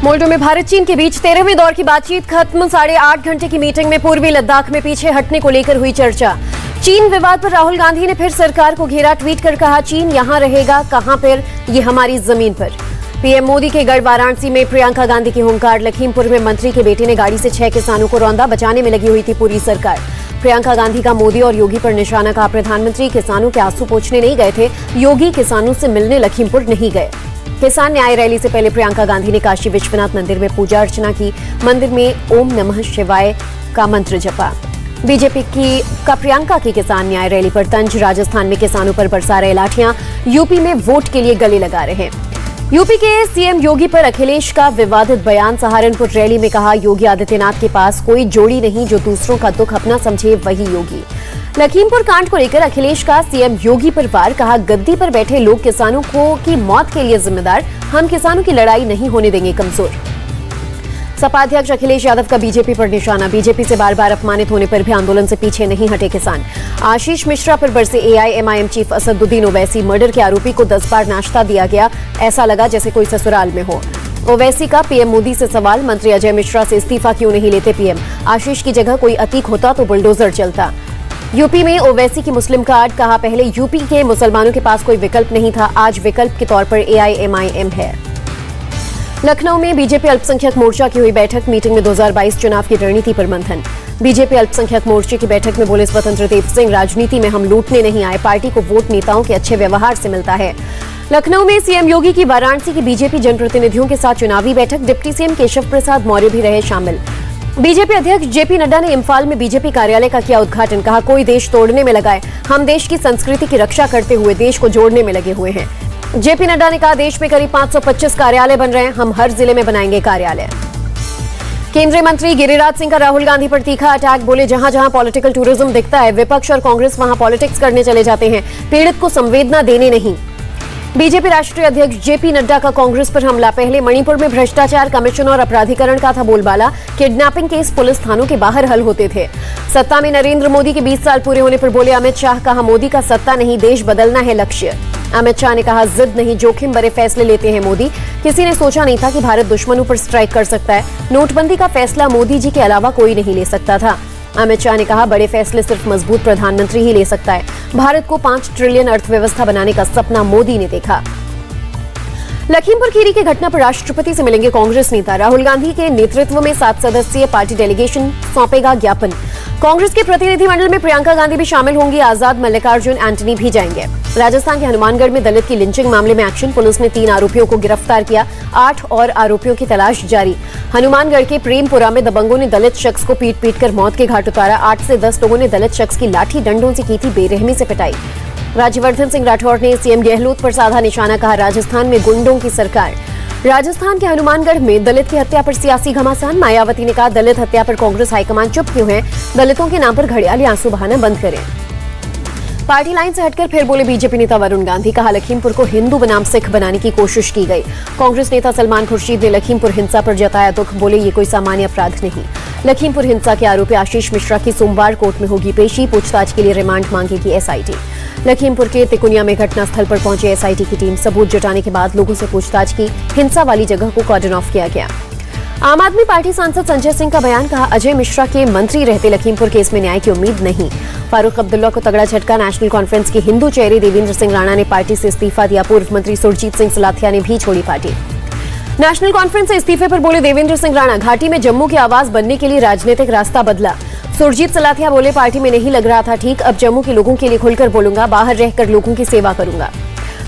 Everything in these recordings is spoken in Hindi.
मोल्डो में भारत चीन के बीच 13वें दौर की बातचीत खत्म। 8.5 घंटे की मीटिंग में पूर्वी लद्दाख में पीछे हटने को लेकर हुई चर्चा। चीन विवाद पर राहुल गांधी ने फिर सरकार को घेरा। ट्वीट कर कहा, चीन यहां रहेगा कहां पर, ये हमारी जमीन पर। पीएम मोदी के गढ़ वाराणसी में प्रियंका गांधी की हुंकार। लखीमपुर में मंत्री के बेटे ने गाड़ी से 6 किसानों को रौंदा। बचाने में लगी हुई थी पूरी सरकार। प्रियंका गांधी का मोदी और योगी पर निशाना। कहा, प्रधानमंत्री किसानों के आंसू पोंछने नहीं गए थे, योगी किसानों से मिलने लखीमपुर नहीं गए। किसान न्याय रैली से पहले प्रियंका गांधी ने काशी विश्वनाथ मंदिर में पूजा अर्चना की। मंदिर में ओम नमः शिवाय का मंत्र जपा। बीजेपी का प्रियंका की किसान न्याय रैली पर तंज। राजस्थान में किसानों पर बरसा रहे लाठियां। यूपी में वोट के लिए गले लगा रहे हैं। यूपी के सीएम योगी पर अखिलेश का विवादित बयान। सहारनपुर रैली में कहा, योगी आदित्यनाथ के पास कोई जोड़ी नहीं, जो दूसरों का दुख अपना समझे वही योगी। लखीमपुर कांड को लेकर अखिलेश का सीएम योगी पर वार। कहा, गद्दी पर बैठे लोग किसानों की मौत के लिए जिम्मेदार। हम किसानों की लड़ाई नहीं होने देंगे कमजोर। सपा अध्यक्ष अखिलेश यादव का बीजेपी पर निशाना। बीजेपी से बार बार अपमानित होने पर भी आंदोलन से पीछे नहीं हटे किसान। आशीष मिश्रा पर बरसे AIMIM chief Asaduddin Owaisi. Murder के आरोपी को 10 बार नाश्ता दिया गया, ऐसा लगा जैसे कोई ससुराल में हो। ओवैसी का पीएम मोदी से सवाल। मंत्री अजय मिश्रा से इस्तीफा क्यों नहीं लेते पीएम। आशीष की जगह कोई अतीक होता तो बुलडोजर चलता। यूपी में ओवैसी की मुस्लिम कार्ड। कहा, पहले यूपी के मुसलमानों के पास कोई विकल्प नहीं था, आज विकल्प के तौर पर एआईएमआईएम है। लखनऊ में बीजेपी अल्पसंख्यक मोर्चा की हुई बैठक। मीटिंग में 2022 चुनाव की रणनीति पर मंथन। बीजेपी अल्पसंख्यक मोर्चे की बैठक में बोले स्वतंत्र देव सिंह, राजनीति में हम लूटने नहीं आए, पार्टी को वोट नेताओं के अच्छे व्यवहार से मिलता है। लखनऊ में सीएम योगी की वाराणसी की बीजेपी जनप्रतिनिधियों के साथ चुनावी बैठक। डिप्टी सीएम केशव प्रसाद मौर्य भी रहे शामिल। बीजेपी अध्यक्ष जेपी नड्डा ने इम्फाल में बीजेपी कार्यालय का किया उद्घाटन। कहा, कोई देश तोड़ने में लगा है, हम देश की संस्कृति की रक्षा करते हुए देश को जोड़ने में लगे हुए हैं। जेपी नड्डा ने कहा, देश में करीब 525 कार्यालय बन रहे हैं, हम हर जिले में बनाएंगे कार्यालय। केंद्रीय मंत्री गिरिराज सिंह का राहुल गांधी पर तीखा अटैक। बोले, जहां जहां पॉलिटिकल टूरिज्म दिखता है, विपक्ष और कांग्रेस वहां पॉलिटिक्स करने चले जाते हैं, पीड़ित को संवेदना देने नहीं। बीजेपी राष्ट्रीय अध्यक्ष जेपी नड्डा का कांग्रेस पर हमला। पहले मणिपुर में भ्रष्टाचार, कमीशन और अपराधीकरण का था बोलबाला। किडनैपिंग केस पुलिस थानों के बाहर हल होते थे। सत्ता में नरेंद्र मोदी के 20 साल पूरे होने पर बोले अमित शाह। कहा, मोदी का सत्ता नहीं, देश बदलना है लक्ष्य। अमित शाह ने कहा, जिद नहीं, जोखिम भरे फैसले लेते हैं मोदी। किसी ने सोचा नहीं था कि भारत दुश्मनों पर स्ट्राइक कर सकता है। नोटबंदी का फैसला मोदी जी के अलावा कोई नहीं ले सकता था। अमित शाह ने कहा, बड़े फैसले सिर्फ मजबूत प्रधानमंत्री ही ले सकता है। भारत को 5 ट्रिलियन अर्थव्यवस्था बनाने का सपना मोदी ने देखा। लखीमपुर खीरी की घटना पर राष्ट्रपति से मिलेंगे कांग्रेस नेता। राहुल गांधी के नेतृत्व में 7 सदस्यीय पार्टी डेलीगेशन सौंपेगा ज्ञापन। कांग्रेस के प्रतिनिधिमंडल में प्रियंका गांधी भी शामिल होंगी। आजाद, मल्लिकार्जुन, एंटनी भी जाएंगे। राजस्थान के हनुमानगढ़ में दलित की लिंचिंग मामले में एक्शन। पुलिस ने 3 आरोपियों को गिरफ्तार किया। 8 और आरोपियों की तलाश जारी। हनुमानगढ़ के प्रेमपुरा में दबंगों ने दलित शख्स को पीट कर मौत के घाट उतारा। 8 से 10 लोगों ने दलित शख्स की लाठी डंडों से की थी बेरहमी से पिटाई। राज्यवर्धन सिंह राठौड़ ने सीएम गहलोत पर साधा निशाना। कहा, राजस्थान में गुंडों की सरकार। राजस्थान के हनुमानगढ़ में दलित की हत्या पर सियासी घमासान। मायावती ने कहा, दलित हत्या पर कांग्रेस हाईकमान चुप क्यों है, दलितों के नाम पर घड़ियाली आंसू बहाना बंद करें। पार्टी लाइन से हटकर फिर बोले बीजेपी नेता वरुण गांधी। कहा, लखीमपुर को हिंदू बनाम सिख बनाने की कोशिश की गई। कांग्रेस नेता सलमान खुर्शीद ने लखीमपुर हिंसा पर जताया दुख। बोले, ये कोई सामान्य अपराध नहीं। लखीमपुर हिंसा के आरोपी आशीष मिश्रा की सोमवार कोर्ट में होगी पेशी। पूछताछ के लिए रिमांड मांगेगी एसआईटी। लखीमपुर के तिकुनिया में घटनास्थल पर पहुंची एसआईटी की टीम। सबूत जुटाने के बाद लोगों से पूछताछ की। हिंसा वाली जगह को कॉर्डन ऑफ किया गया। आम आदमी पार्टी सांसद संजय सिंह का बयान। कहा, अजय मिश्रा के मंत्री रहते लखीमपुर केस में न्याय की उम्मीद नहीं। फारूक अब्दुल्ला को तगड़ा झटका। नेशनल कॉन्फ्रेंस के हिंदू चेहरे देवेंद्र सिंह राणा ने पार्टी से इस्तीफा दिया। पूर्व मंत्री सुरजीत सिंह सलाथिया ने भी छोड़ी पार्टी। नेशनल कॉन्फ्रेंस से इस्तीफे पर बोले देवेंद्र सिंह राणा, घाटी में जम्मू की आवाज बनने के लिए राजनीतिक रास्ता बदला। सुरजीत सलाथिया बोले, पार्टी में नहीं लग रहा था ठीक, अब जम्मू के लोगों के लिए खुलकर बोलूंगा, बाहर रहकर लोगों की सेवा करूंगा।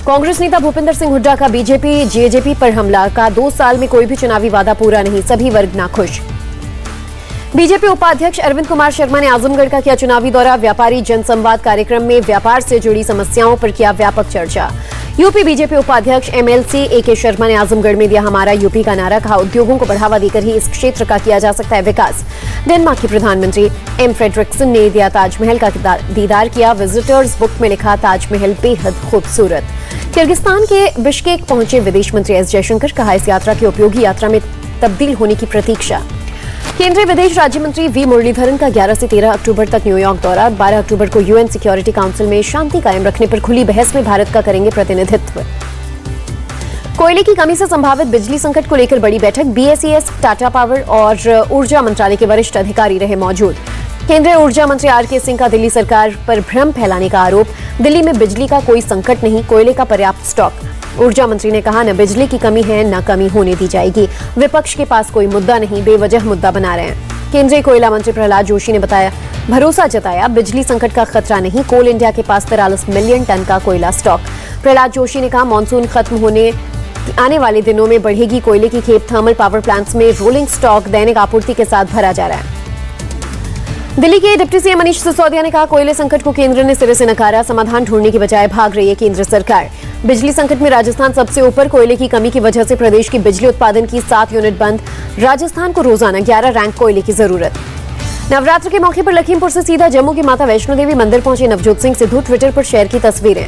कांग्रेस नेता भूपिंदर सिंह हुड्डा का बीजेपी जेजेपी पर हमला। का 2 साल में कोई भी चुनावी वादा पूरा नहीं, सभी वर्ग नाखुश। बीजेपी उपाध्यक्ष अरविंद कुमार शर्मा ने आजमगढ़ का किया चुनावी दौरा। व्यापारी जनसंवाद कार्यक्रम में व्यापार से जुड़ी समस्याओं पर किया व्यापक चर्चा। यूपी बीजेपी उपाध्यक्ष एमएलसी एके शर्मा ने आजमगढ़ में दिया हमारा यूपी का नारा। कहा, उद्योगों को बढ़ावा देकर ही इस क्षेत्र का किया जा सकता है विकास। डेनमार्क के प्रधानमंत्री एम फ्रेडरिक्सन ने दिया ताजमहल का दीदार किया। विजिटर्स बुक में लिखा, ताजमहल बेहद खूबसूरत। किर्गिस्तान के बिश्केक पहुंचे विदेश मंत्री एस जयशंकर। कहा, इस यात्रा की उपयोगी यात्रा में तब्दील होने की प्रतीक्षा। केंद्रीय विदेश राज्य मंत्री वी मुरलीधरन का 11 से 13 अक्टूबर तक न्यूयॉर्क दौरा। 12 अक्टूबर को यूएन सिक्योरिटी काउंसिल में शांति कायम रखने पर खुली बहस में भारत का करेंगे प्रतिनिधित्व। कोयले की कमी से संभावित बिजली संकट को लेकर बड़ी बैठक। बीएसईएस, टाटा पावर और ऊर्जा मंत्रालय के वरिष्ठ अधिकारी रहे मौजूद। केंद्रीय ऊर्जा मंत्री आरके सिंह का दिल्ली सरकार पर भ्रम फैलाने का आरोप। दिल्ली में बिजली का कोई संकट नहीं, कोयले का पर्याप्त स्टॉक। ऊर्जा मंत्री ने कहा, न बिजली की कमी है न कमी होने दी जाएगी। विपक्ष के पास कोई मुद्दा नहीं, बेवजह मुद्दा बना रहे हैं। केंद्रीय कोयला मंत्री प्रहलाद जोशी ने बताया, भरोसा जताया बिजली संकट का खतरा नहीं, कोल इंडिया के पास 43 मिलियन टन का कोयला स्टॉक। प्रहलाद जोशी ने कहा, मानसून खत्म होने आने वाले दिनों में बढ़ेगी कोयले की खेप। थर्मल पावर प्लांट्स में रोलिंग स्टॉक दैनिक आपूर्ति के साथ भरा जा रहा है। दिल्ली के डिप्टी सीएम मनीष सिसोदिया ने कहा, कोयले संकट को केंद्र ने सिरे से नकारा, समाधान ढूंढने की बजाय भाग रही है केंद्र सरकार। बिजली संकट में राजस्थान सबसे ऊपर, कोयले की कमी की वजह से प्रदेश की बिजली उत्पादन की 7 यूनिट बंद। राजस्थान को रोजाना 11 रैंक कोयले की जरूरत। नवरात्र के मौके पर लखीमपुर से सीधा जम्मू की माता वैष्णो देवी मंदिर पहुंचे नवजोत सिंह सिद्धू। ट्विटर पर शेयर की तस्वीरें।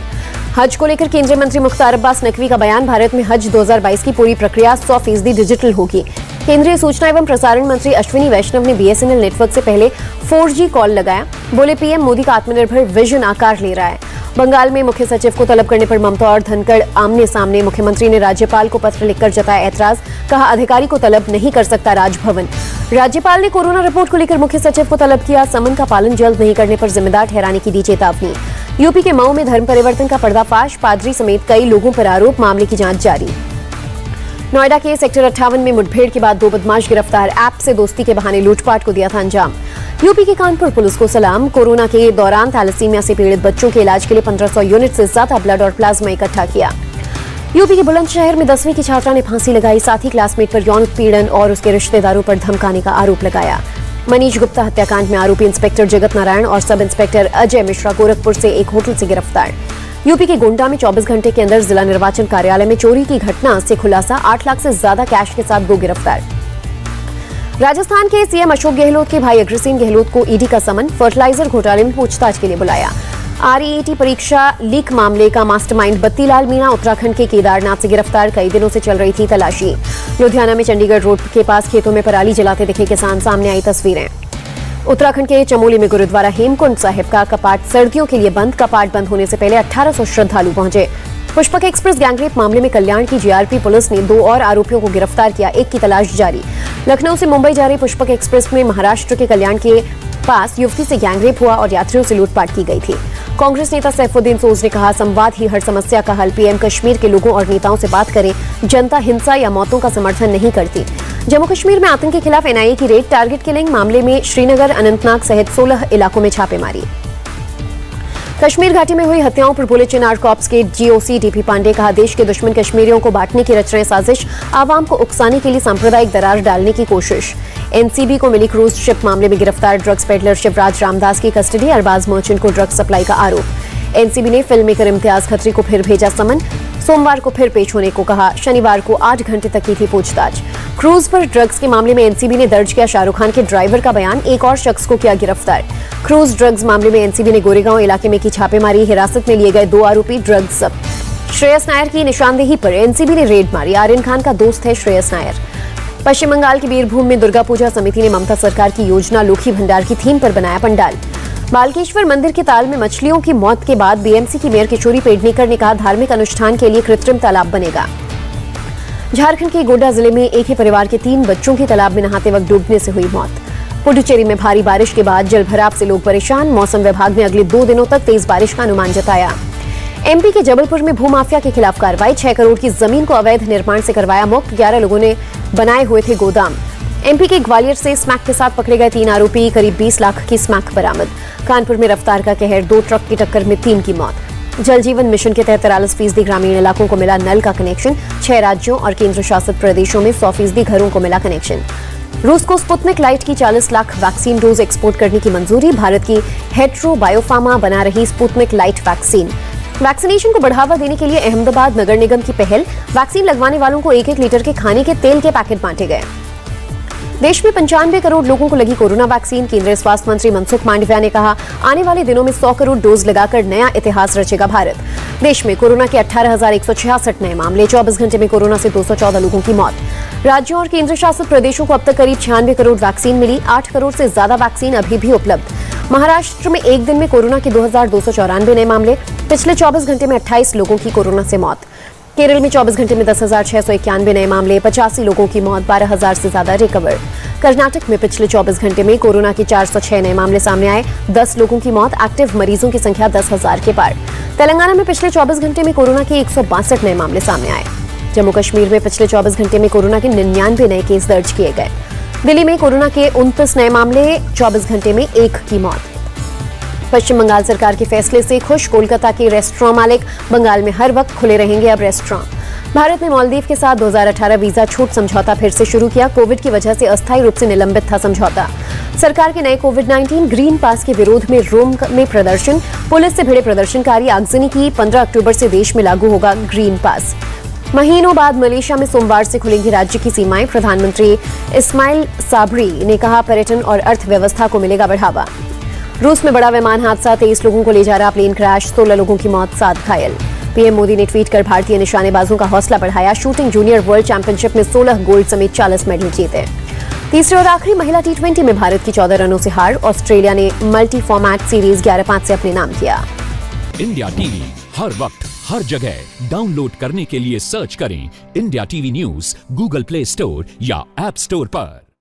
हज को लेकर केंद्रीय मंत्री मुख्तार अब्बास नकवी का बयान, भारत में हज 2022 की पूरी प्रक्रिया 100% डिजिटल होगी। केंद्रीय सूचना एवं प्रसारण मंत्री अश्विनी वैष्णव ने बीएसएनएल नेटवर्क से पहले 4G कॉल लगाया। बोले, पीएम मोदी का आत्मनिर्भर विजन आकार ले रहा है। बंगाल में मुख्य सचिव को तलब करने पर ममता और धनखड़ आमने सामने। मुख्यमंत्री ने राज्यपाल को पत्र लिखकर जताया ऐतराज, कहा अधिकारी को तलब नहीं कर सकता राजभवन। राज्यपाल ने कोरोना रिपोर्ट को लेकर मुख्य सचिव को तलब किया, समन का पालन जल्द नहीं करने पर जिम्मेदार ठहराने की दी चेतावनी। यूपी के मऊ में धर्म परिवर्तन का पर्दाफाश, पादरी समेत कई लोगों पर आरोप, मामले की जांच जारी। नोएडा के सेक्टर 58 में मुठभेड़ के बाद 2 बदमाश गिरफ्तार। ऐप से दोस्ती के बहाने लूटपाट को दिया था अंजाम। यूपी के कानपुर पुलिस को सलाम। कोरोना के दौरान थैलेसीमिया से पीड़ित बच्चों के इलाज के लिए 1500 यूनिट से ज्यादा ब्लड और प्लाज्मा इकट्ठा किया। यूपी के बुलंदशहर में 10वीं की छात्रा ने फांसी लगाई। साथी क्लासमेट पर यौन उत्पीड़न और उसके रिश्तेदारों पर धमकाने का आरोप लगाया। मनीष गुप्ता हत्याकांड में आरोपी इंस्पेक्टर जगत नारायण और सब इंस्पेक्टर अजय मिश्रा गोरखपुर से एक होटल से गिरफ्तार। यूपी के गोंडा में 24 घंटे के अंदर जिला निर्वाचन कार्यालय में चोरी की घटना से खुलासा, 8 लाख से ज्यादा कैश के साथ 2 गिरफ्तार। राजस्थान के सीएम अशोक गहलोत के भाई अग्रसेन गहलोत को ईडी का समन, फर्टिलाइजर घोटाले में पूछताछ के लिए बुलाया। आरईटी परीक्षा लीक मामले का मास्टरमाइंड बत्तीलाल मीणा उत्तराखंड के केदारनाथ से गिरफ्तार, कई दिनों से चल रही थी तलाशी। लुधियाना में चंडीगढ़ रोड के पास खेतों में पराली जलाते दिखे किसान, सामने आई तस्वीरें। उत्तराखंड के चमोली में गुरुद्वारा हेमकुंड साहिब का कपाट सर्दियों के लिए बंद। कपाट बंद होने से पहले 1800 श्रद्धालु पहुंचे। पुष्पक एक्सप्रेस गैंगरेप मामले में कल्याण की जीआरपी पुलिस ने 2 और आरोपियों को गिरफ्तार किया, एक की तलाश जारी। लखनऊ से मुंबई जा रही पुष्पक एक्सप्रेस में महाराष्ट्र के कल्याण के पास युवती से गैंगरेप हुआ और यात्रियों से लूटपाट की गई थी। कांग्रेस नेता सैफुद्दीन सोज ने कहा, संवाद ही हर समस्या का हल। पीएम कश्मीर के लोगों और नेताओं से बात करें, जनता हिंसा या मौतों का समर्थन नहीं करती। जम्मू कश्मीर में आतंक के खिलाफ एनआईए की रेड, टारगेट किलिंग मामले में श्रीनगर, अनंतनाग सहित 16 इलाकों में छापेमारी। कश्मीर घाटी में हुई हत्याओं पर बोले चिनार कॉर्प्स के जीओसी डीपी पांडे, कहा देश के दुश्मन कश्मीरियों को बांटने की रच रहे साजिश, आवाम को उकसाने के लिए सांप्रदायिक दरार डालने की कोशिश। एनसीबी को मिली क्रूज शिप मामले में गिरफ्तार ड्रग्स पेडलर शिवराज रामदास की कस्टडी, अरबाज मर्चेंट को ड्रग्स सप्लाई का आरोप। एनसीबी ने फिल्म मेकर इम्तियाज खत्री को फिर भेजा समन, सोमवार को फिर पेश होने को कहा। शनिवार को 8 घंटे तक की थी पूछताछ। क्रूज पर ड्रग्स के मामले में एनसीबी ने दर्ज किया शाहरुख खान के ड्राइवर का बयान, एक और शख्स को किया गिरफ्तार। क्रूज ड्रग्स मामले में एनसीबी ने गोरेगांव इलाके में की छापेमारी, हिरासत में लिए गए 2 आरोपी ड्रग्स जब्त। श्रेयस नायर की निशानदेही पर एनसीबी ने रेड मारी, आर्यन खान का दोस्त है श्रेयस नायर। पश्चिम बंगाल की बीरभूम में दुर्गा पूजा समिति ने ममता सरकार की योजना लोखी भंडार की थीम पर बनाया पंडाल। बालकेश्वर मंदिर के ताल में मछलियों की मौत के बाद बीएमसी की मेयर किशोरी पेडनेकर ने कहा, धार्मिक अनुष्ठान के लिए कृत्रिम तालाब बनेगा। झारखंड के गोड्डा जिले में एक ही परिवार के 3 बच्चों की तालाब में नहाते वक्त डूबने से हुई मौत। पुडुचेरी में भारी बारिश के बाद जलभराव से लोग परेशान, मौसम विभाग ने अगले 2 दिनों तक तेज बारिश का अनुमान जताया। एमपी के जबलपुर में भूमाफिया के खिलाफ कार्रवाई, 6 करोड़ की जमीन को अवैध निर्माण से करवाया मुक्त, 11 लोगों ने बनाए हुए थे गोदाम। एमपी के ग्वालियर से स्मैक के साथ पकड़े गए 3 आरोपी, करीब 20 लाख की स्मैक बरामद। कानपुर में रफ्तार का कहर, 2 ट्रक की टक्कर में 3 की मौत। जल जीवन मिशन के तहत 43% ग्रामीण इलाकों को मिला नल का कनेक्शन, 6 राज्यों और केंद्र शासित प्रदेशों में 100% घरों को मिला कनेक्शन। रूस को स्पुतनिक लाइट की 40 लाख वैक्सीन डोज एक्सपोर्ट करने की मंजूरी, भारत की हेट्रो बायोफार्मा बना रही स्पुतनिक लाइट वैक्सीन। वैक्सीनेशन को बढ़ावा देने के लिए अहमदाबाद नगर निगम की पहल, वैक्सीन लगवाने वालों को 1-1 लीटर के खाने के तेल के पैकेट बांटे गए। देश में 95 करोड़ लोगों को लगी कोरोना वैक्सीन, केंद्रीय स्वास्थ्य मंत्री मनसुख मांडविया ने कहा, आने वाले दिनों में 100 करोड़ डोज लगाकर नया इतिहास रचेगा भारत। देश में कोरोना के 18,166 नए मामले, 24 घंटे में कोरोना से 214 लोगों की मौत। राज्यों और केंद्र शासित प्रदेशों को अब तक करीब 96 करोड़ वैक्सीन मिली, 8 करोड़ से ज्यादा वैक्सीन अभी भी उपलब्ध। महाराष्ट्र में एक दिन में कोरोना के 2,294 नए मामले, पिछले 24 घंटे में 28 लोगों की कोरोना से मौत। केरल में 24 घंटे में 10,691 नए मामले, 85 लोगों की मौत, 12,000 से ज्यादा रिकवर। कर्नाटक में पिछले 24 घंटे में कोरोना के 406 नए मामले सामने आए, 10 लोगों की मौत, एक्टिव मरीजों की संख्या 10,000 के पार। तेलंगाना में पिछले 24 घंटे में कोरोना के 162 नए मामले सामने आए। जम्मू कश्मीर में पिछले 24 घंटे में कोरोना के 99 नए केस दर्ज किए गए। दिल्ली में कोरोना के 29 नए मामले, 24 घंटे में 1 की मौत। पश्चिम बंगाल सरकार के फैसले से खुश कोलकाता के रेस्टोरेंट मालिक, बंगाल में हर वक्त खुले रहेंगे अब रेस्टोरेंट। भारत ने मालदीव के साथ 2018 वीजा छूट समझौता फिर से शुरू किया, कोविड की वजह से अस्थायी रूप से निलंबित था समझौता। सरकार के नए कोविड-19 ग्रीन पास के विरोध में रोम में प्रदर्शन, पुलिस से भिड़े प्रदर्शनकारी आगजनी की। 15 अक्टूबर से देश में लागू होगा ग्रीन पास। महीनों बाद मलेशिया में सोमवार से खुलेंगी राज्य की सीमाएं, प्रधानमंत्री इस्माइल साबरी ने कहा पर्यटन और अर्थव्यवस्था को मिलेगा बढ़ावा। रूस में बड़ा विमान हादसा, 23 लोगों को ले जा रहा प्लेन क्रैश, 16 लोगों की मौत, 7 घायल। पीएम मोदी ने ट्वीट कर भारतीय निशानेबाजों का हौसला बढ़ाया, शूटिंग जूनियर वर्ल्ड चैंपियनशिप में 16 गोल्ड समेत 40 मेडल जीते। तीसरे और आखिरी महिला T20 में भारत की 14 रनों से हार, ऑस्ट्रेलिया ने मल्टी फॉर्मेट सीरीज 11-5 से अपने नाम किया। इंडिया टीवी हर वक्त हर जगह डाउनलोड करने के लिए सर्च करें India TV news Google play store या ऐप स्टोर पर।